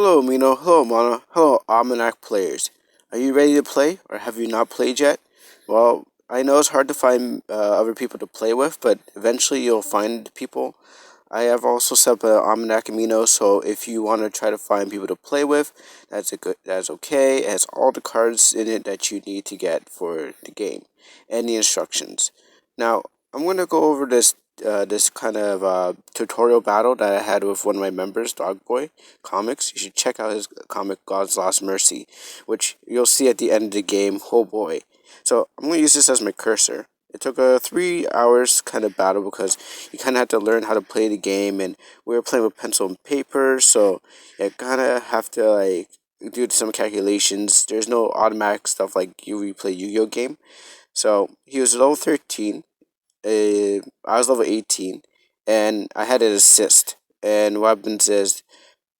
Hello, Mino. Hello, Mana. Hello, OmanaC players. Are you ready to play, or have you not played yet? Well, I know it's hard to find other people to play with, but eventually you'll find people. I have also set up an OmanaC Amino, so if you want to try to find people to play with, that's okay. It has all the cards in it that you need to get for the game, and the instructions. Now, I'm going to go over this kind of tutorial battle that I had with one of my members, Dogboy Comics. You should check out his comic God's Lost Mercy, which you'll see at the end of the game. Oh boy. So I'm going to use this as my cursor. It took a 3 hours kind of battle because you kind of had to learn how to play the game, and we were playing with pencil and paper, so you kind of have to like do some calculations. There's no automatic stuff like you play Yu-Gi-Oh game. So he was level 13. I was level 18, and I had an assist. And what happens is,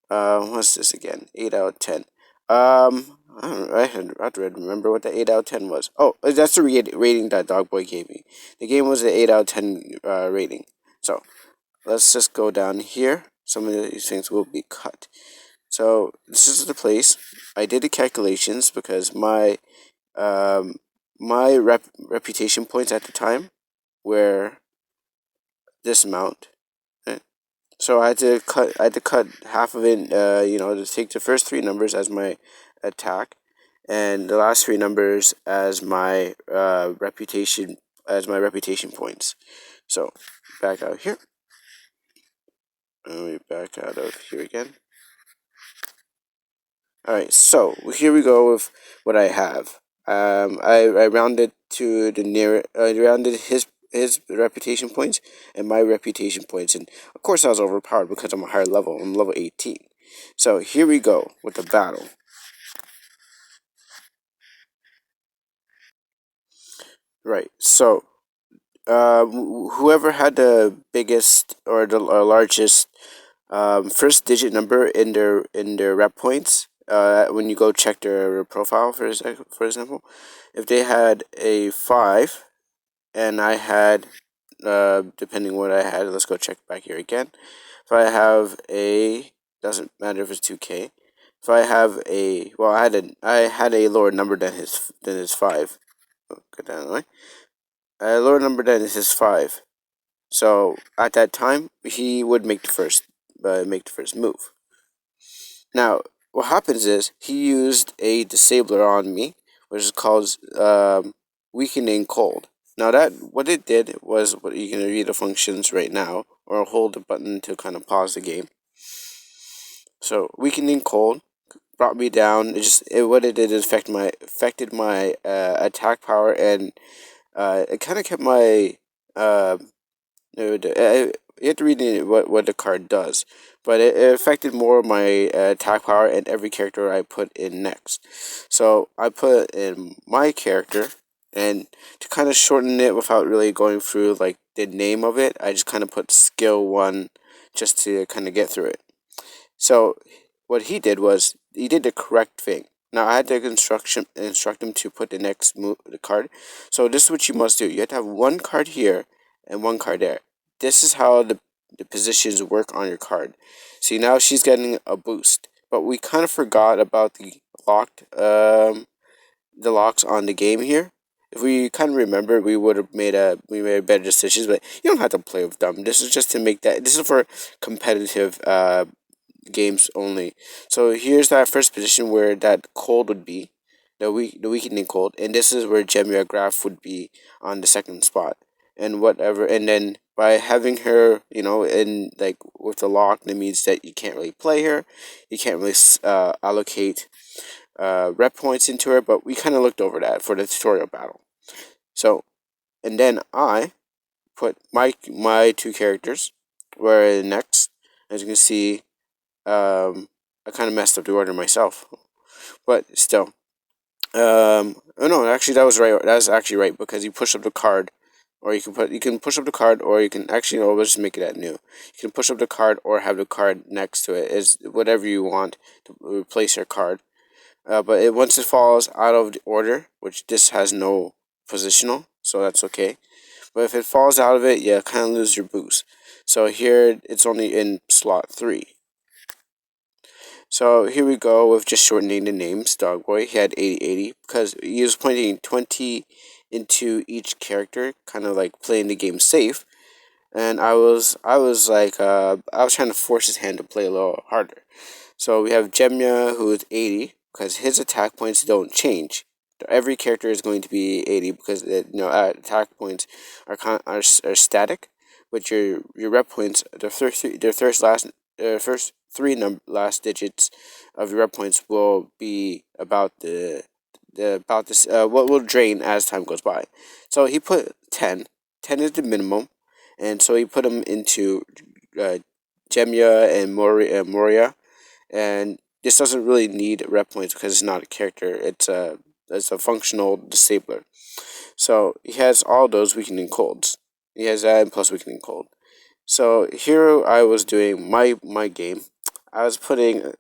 what's this again? 8 out of 10. I have to remember what the 8 out of 10 was. Oh, that's the rating that Dogboy gave me. The game was an 8 out of 10 rating. So let's just go down here. Some of these things will be cut. So this is the place. I did the calculations because um my reputation points at the time were this amount. So I had to cut half of it, to take the first three numbers as my attack, and the last three numbers as my reputation points. So back out here. And we back out of here again. Alright, so here we go with what I have. I rounded to the near. I rounded his reputation points and my reputation points, and of course I was overpowered because I'm a higher level. I'm level 18. So here we go with the battle. Right. So whoever had the biggest or the largest first digit number in their rep points. When you go check their profile, for example, if they had a 5 and I had, depending what I had, let's go check back here again. If I have a, doesn't matter if it's 2K. If I have a, well, I had a lower number than his 5. Oh, go down the way. A lower number than his 5. So at that time, he would make the first move. Now, what happens is he used a disabler on me, which is called weakening cold. Now that what it did was, what you can read the functions right now, or hold the button to kind of pause the game. So weakening cold brought me down. What it did is affected my attack power, and it kind of kept my you have to read what the card does, but it affected more of my attack power and every character I put in next. So I put in my character, and to kind of shorten it without really going through like the name of it, I just kind of put skill 1 just to kind of get through it. So what he did was he did the correct thing. Now I had to instruct him to put the next the card. So this is what you must do. You have to have one card here and one card there. This is how the positions work on your card. See, now she's getting a boost, but we kind of forgot about the locks on the game here. If we kind of remember, we made better decisions. But you don't have to play with them. This is just to make that. This is for competitive games only. So here's that first position where that cold would be, the weakening cold, and this is where Gemia Graph would be on the second spot, and whatever. And then by having her, in like with the lock, that means that you can't really play her, you can't really allocate rep points into her. But we kind of looked over that for the tutorial battle. So, and then I put my two characters were next. As you can see, I kind of messed up the order myself, but still. Oh no, actually that was right. That was actually right because you push up the card, or you can push up the card, or you can actually let's just make it at new. You can push up the card or have the card next to it. Is whatever you want to replace your card. But once it falls out of the order, which this has no positional, so that's okay. But if it falls out of it, you kind of lose your boost. So here it's only in slot 3. So here we go with just shortening the names. Dogboy, he had 8080 because he was putting 20 into each character, kind of like playing the game safe. And I was trying to force his hand to play a little harder. So we have Jemya, who is 80 because his attack points don't change. Every character is going to be 80 because attack points are static, but your rep points, the first three last digits of your rep points will be about about this what will drain as time goes by. So he put 10. 10 is the minimum, and so he put them into uh, Jemya and Moria, and this doesn't really need rep points because it's not a character. It's a functional disabler. So he has all those weakening colds. He has that and plus weakening cold. So here I was doing my game. I was putting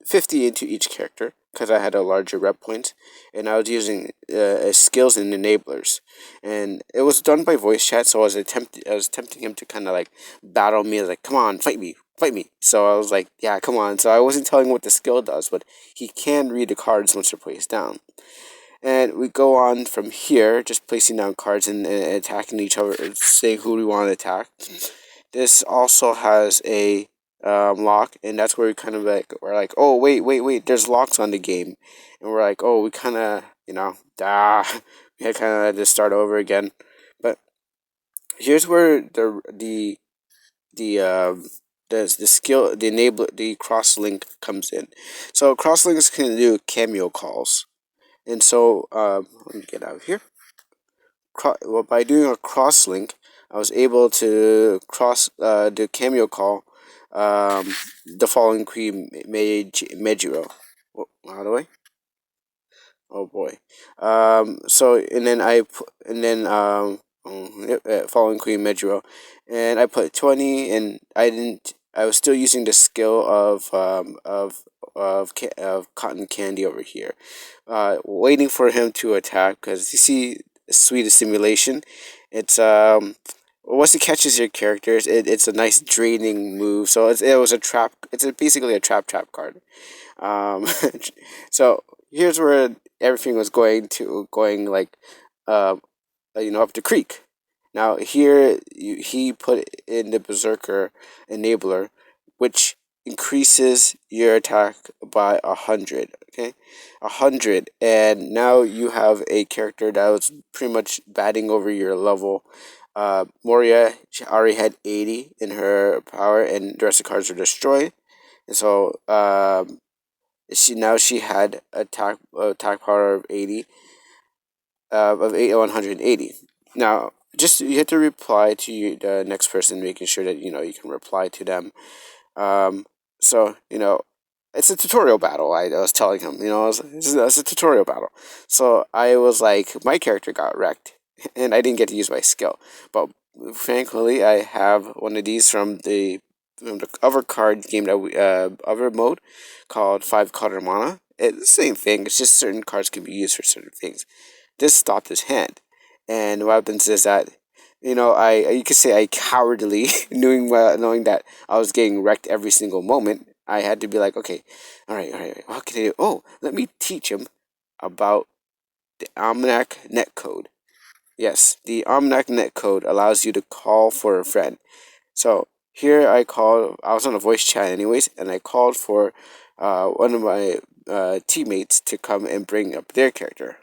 50 into each character because I had a larger rep point, and I was using skills and enablers, and it was done by voice chat. So I was tempting him to kind of like battle me. I was like, "Come on, fight me, fight me." So I was like, "Yeah, come on." So I wasn't telling him what the skill does, but he can read the cards once they're placed down. And we go on from here, just placing down cards and attacking each other, saying who we want to attack. This also has a lock, and that's where we're like, oh wait, there's locks on the game, and we're like, oh, we kind of we had kind of to start over again. But here's where the the skill, the enabler, the cross link comes in. So cross links can do cameo calls, and so let me get out of here. Well, by doing a cross link, I was able to cross the cameo call, the following queen Mejiro. How do I? Oh boy. So and then following Queen Medro, and I put 20, and I didn't. I was still using the skill of cotton candy over here, waiting for him to attack because you see, sweet simulation. It's once it catches your characters, it's a nice draining move. So it was a trap. Basically a trap card. Um, so here's where everything was going like, uh, up the creek. Now here he put in the Berserker enabler, which increases your attack by 100. Okay, 100, and now you have a character that was pretty much batting over your level. Moria, she already had 80 in her power, and the rest of the cards were destroyed. And so she had attack power of 80, of 180. Now, just you have to reply to the next person, making sure that you can reply to them. Um, so it's a tutorial battle. I was telling him, it's a tutorial battle. So I was like, my character got wrecked, and I didn't get to use my skill. But thankfully, I have one of these from the other card game that other mode called 5 color mana. It's the same thing. It's just certain cards can be used for certain things. This stopped his hand, and what happens is that I you could say I cowardly knowing that I was getting wrecked every single moment. I had to be like, okay, all right, what can I do? Oh, let me teach him about the OmanaC netcode. Yes, the OmanaC netcode allows you to call for a friend. So here I was on a voice chat anyways, and I called for one of my teammates to come and bring up their character.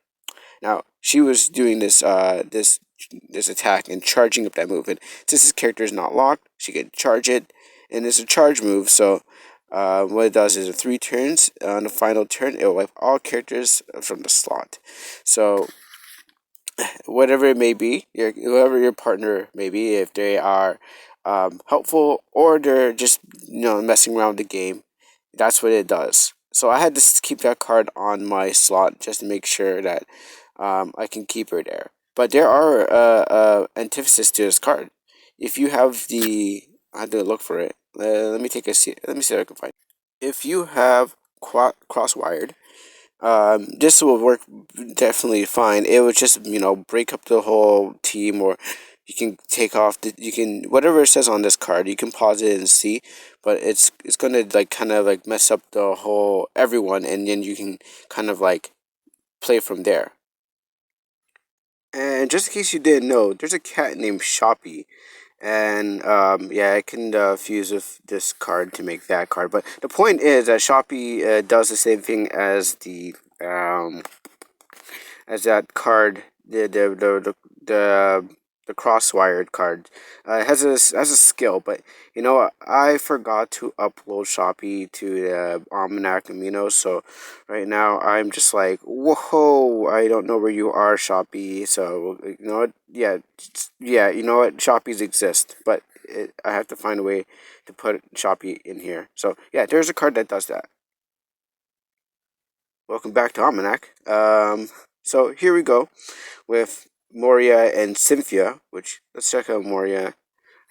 Now she was doing this attack and charging up that move, and since this character is not locked, she can charge it, and it's a charge move. So what it does is 3 turns. On the final turn, it will wipe all characters from the slot. So whatever it may be, whoever your partner may be, if they are helpful or they're just messing around the game, that's what it does. So I had to keep that card on my slot just to make sure that I can keep her there. But there are antithesis to this card. If you have I had to look for it. Let me take a see. Let me see if I can find it. If you have crosswired, this will work definitely fine. It would just break up the whole team, or you can take off you can whatever it says on this card. You can pause it and see, but it's gonna like kind of like mess up the whole everyone, and then you can kind of like play from there. And just in case you didn't know, there's a cat named Shoppy. And yeah, I can fuse with this card to make that card. But the point is that Shopee does the same thing um, as that card, the crosswired card. It has a skill, but you know what? I forgot to upload Shopee to the OmanaC Amino, so right now I'm just like, whoa! I don't know where you are, Shopee. So you know what? Yeah, yeah. You know what? Shopees exist, but I have to find a way to put Shopee in here. So yeah, there's a card that does that. Welcome back to OmanaC. So here we go with Moria and Cynthia, which let's check out Moria.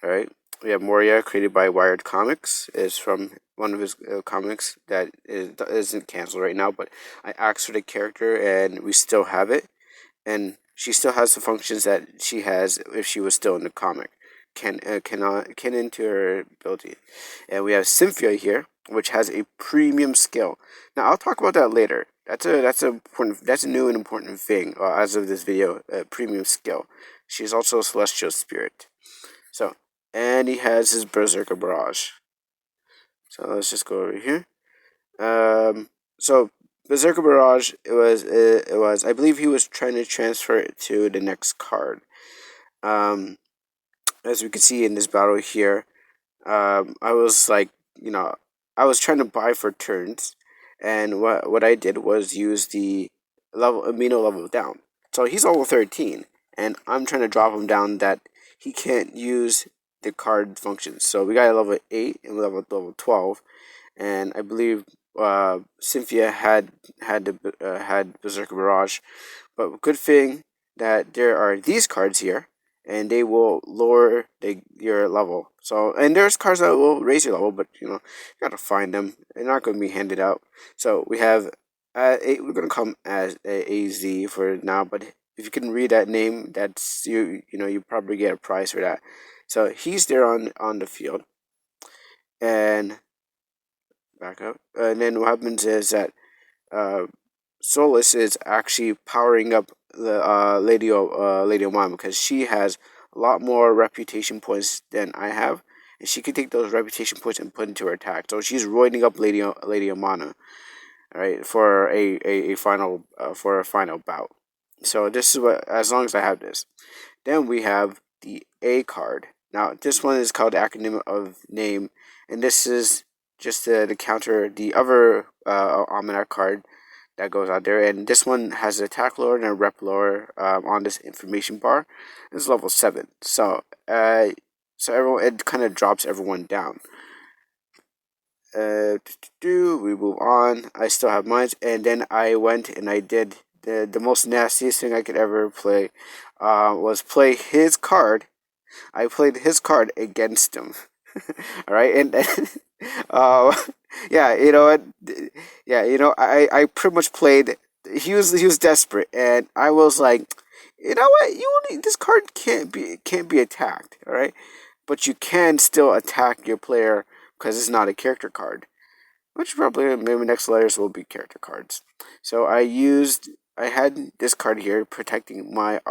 All right, we have Moria, created by Wired Comics. Is from one of his comics that isn't canceled right now, but I asked for the character and we still have it, and she still has the functions that she has if she was still in the comic. Can into her ability, and we have Cynthia here, which has a premium skill. Now I'll talk about that later. That's a new and important thing as of this video. Premium skill. She's also a celestial spirit. So, and he has his Berserker Barrage. So let's just go over here. So Berserker Barrage. It was. I believe he was trying to transfer it to the next card. Um, as we can see in this battle here, I was like, you know, I was trying to buy for turns, and what I did was use the level amino level down. So he's level 13, and I'm trying to drop him down that he can't use the card functions. So we got a level 8 and level 12, and I believe Cynthia had Berserker Barrage, but good thing that there are these cards here, and they will lower your level. So, and there's cards that will raise your level, but you gotta find them. They're not gonna be handed out. So we have we're gonna come as AZ for now, but if you can read that name, that's you probably get a prize for that. So he's there on the field, and back up, and then what happens is that uh, Solus is actually powering up the Lady Omama, because she has a lot more reputation points than I have, and she can take those reputation points and put into her attack. So she's roiding up Lady Omana, right, for a final bout. So this is what, as long as I have this, then we have the A card. Now this one is called acronym of name, and this is just to counter the other Almanac card that goes out there. And this one has an attack lower and a rep lower on this information bar. It's level 7, so everyone, it kind of drops everyone down. We move on. I still have mine, and then I went and I did the most nastiest thing I could ever play. Was play his card. I played his card against him. All right, and uh, yeah, you know what? Yeah, I pretty much played. He was desperate, and I was like, you know what? This card can't be attacked. All right, but you can still attack your player because it's not a character card. Which probably maybe next layers will be character cards. So I had this card here protecting my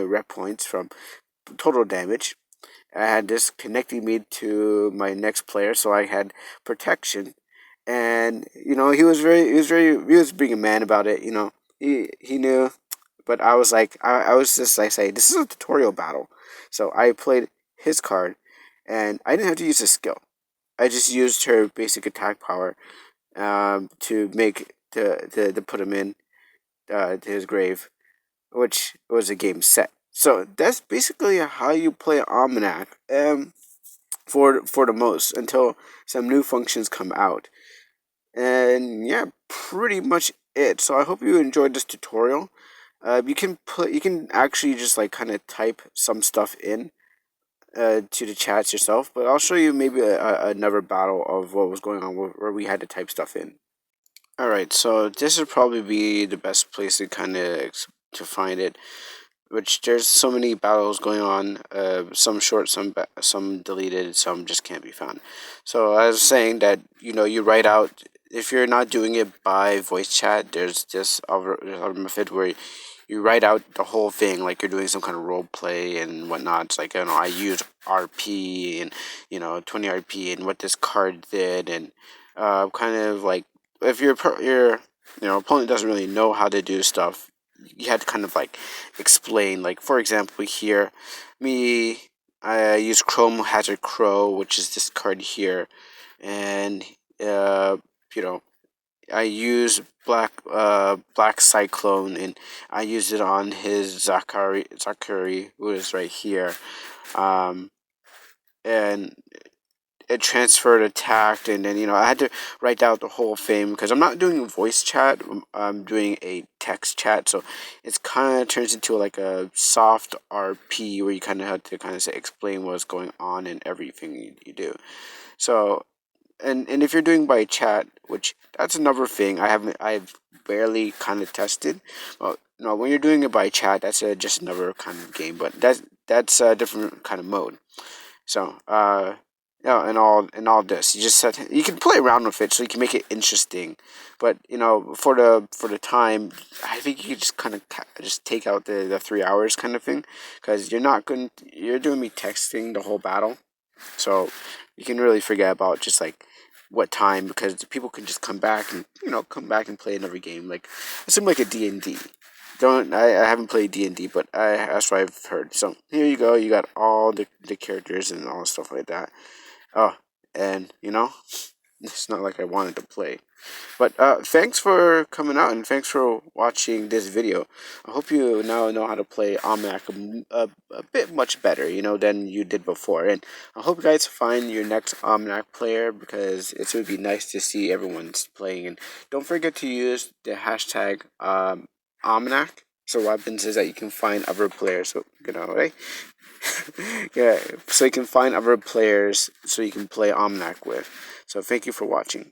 rep points from total damage. I had this connecting me to my next player, so I had protection. And he was being a man about it. He knew, but I was like, I was just like saying, this is a tutorial battle, so I played his card, and I didn't have to use his skill. I just used her basic attack power to make to put him in to his grave, which was a game set. So that's basically how you play Almanac. For the most until some new functions come out. And yeah, pretty much it. So I hope you enjoyed this tutorial. You can actually just like kind of type some stuff in to the chats yourself, but I'll show you maybe another battle of what was going on where we had to type stuff in. All right, so this would probably be the best place to kind of to find it. which there's so many battles going on. Some short, some deleted, some just can't be found. So I was saying that you write out, if you're not doing it by voice chat. There's other method where you write out the whole thing like you're doing some kind of role play and whatnot. It's like, I use RP and 20 RP and what this card did, and kind of like, if your opponent doesn't really know how to do stuff, you had to kind of like explain. Like, for example, here, me, I use Chrome Hazard Crow, which is this card here, and uh, you know, I use Black Cyclone, and I use it on his Zakari, who is right here, um, and it transferred, attacked, and then I had to write out the whole thing because I'm not doing voice chat. I'm doing a text chat, so it's kind of turns into like a soft RP where you kind of have to kind of say, explain what's going on and everything you do. So, and if you're doing by chat, which that's another thing I've barely kind of tested. Well, no, when you're doing it by chat, that's just another kind of game, but that's a different kind of mode. So, yeah, and all this, you can play around with it, so you can make it interesting. But for the time, I think you just kind of just take out the 3 hours kind of thing, because you're doing me texting the whole battle, so you can really forget about just like what time, because people can just come back and play another game. Like, it seems like a D&D. Don't I haven't played D&D, but that's what I've heard. So here you go. You got all the characters and all stuff like that. Oh, and it's not like I wanted to play. But thanks for coming out, and thanks for watching this video. I hope you now know how to play OmanaC a bit much better, than you did before. And I hope you guys find your next OmanaC player, because it would be nice to see everyone's playing. And don't forget to use the hashtag OmanaC. So what happens is that you can find other players. So right? Yeah. So you can find other players so you can play OmanaC with. So thank you for watching.